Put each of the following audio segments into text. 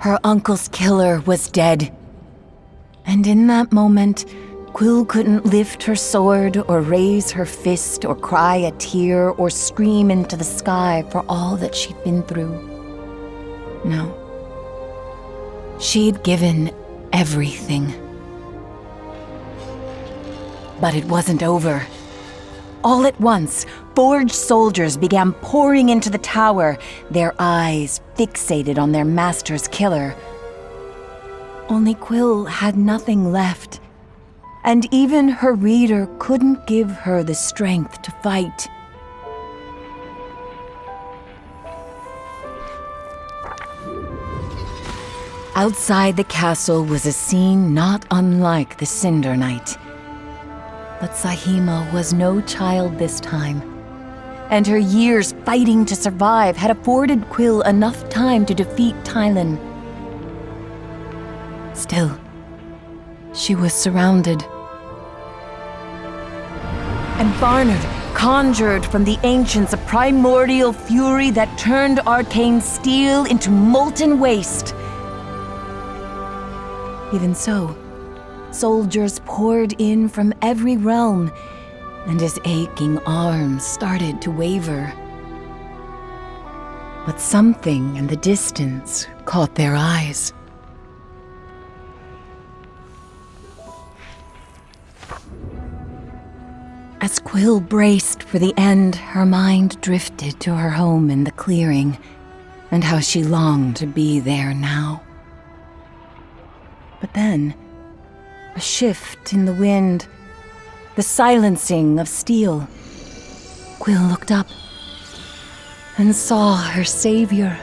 Her uncle's killer was dead. And in that moment, Quill couldn't lift her sword or raise her fist or cry a tear or scream into the sky for all that she'd been through. No. She'd given everything. But it wasn't over. All at once, forged soldiers began pouring into the tower, their eyes fixated on their master's killer. Only Quill had nothing left, and even her reader couldn't give her the strength to fight. Outside the castle was a scene not unlike the Cinder Night. But Saheema was no child this time, and her years fighting to survive had afforded Quill enough time to defeat Tylin. Still, she was surrounded. And Barnard conjured from the ancients a primordial fury that turned arcane steel into molten waste. Even so, soldiers poured in from every realm, and his aching arms started to waver. But something in the distance caught their eyes. As Quill braced for the end, her mind drifted to her home in the clearing, and how she longed to be there now. But then, a shift in the wind, the silencing of steel. Quill looked up and saw her savior.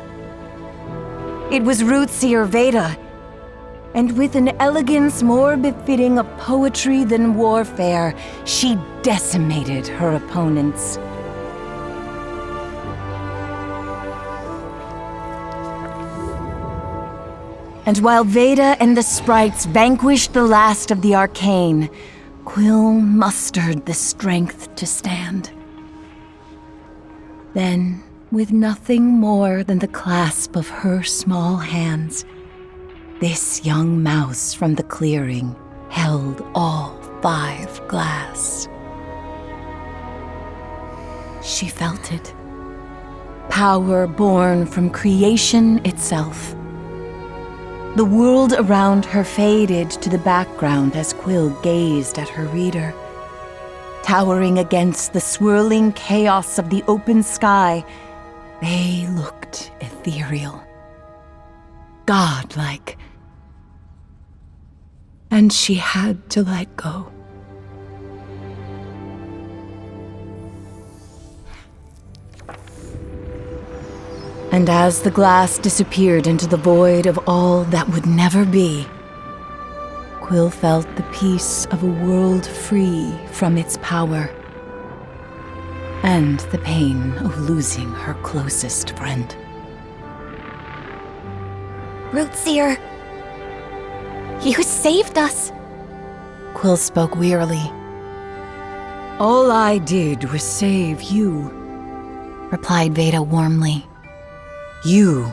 It was Rootseer Veda, and with an elegance more befitting of poetry than warfare, she decimated her opponents. And while Veda and the sprites vanquished the last of the arcane, Quill mustered the strength to stand. Then, with nothing more than the clasp of her small hands, this young mouse from the clearing held all 5 glass. She felt it. Power born from creation itself. The world around her faded to the background as Quill gazed at her reader. Towering against the swirling chaos of the open sky, they looked ethereal, godlike. And she had to let go. And as the glass disappeared into the void of all that would never be, Quill felt the peace of a world free from its power, and the pain of losing her closest friend. Rootseer, you saved us. Quill spoke wearily. All I did was save you, replied Veda warmly. You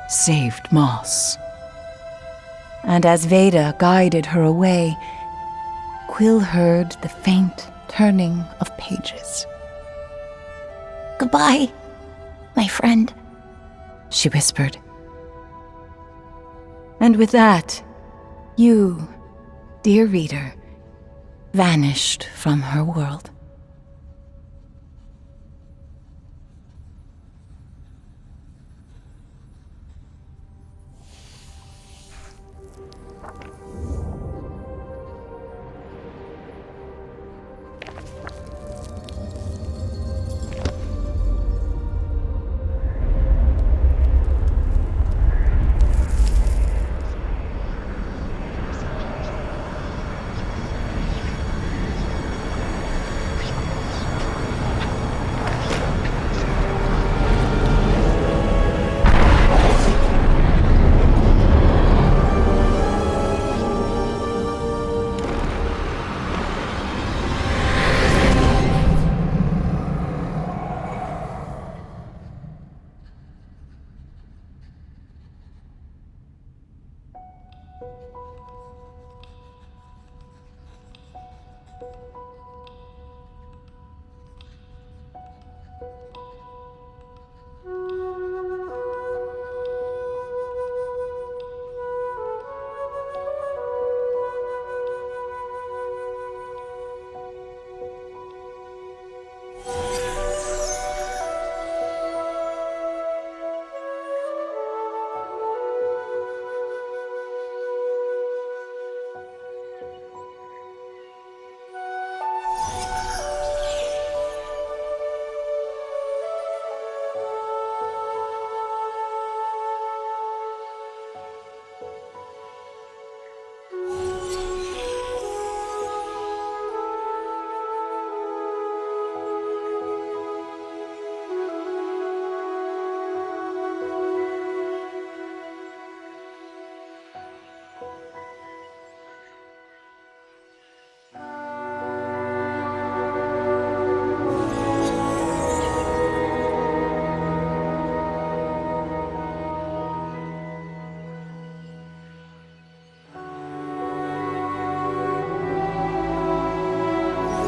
saved Moss. And as Veda guided her away, Quill heard the faint turning of pages. Goodbye, my friend, she whispered. And with that, you, dear reader, vanished from her world.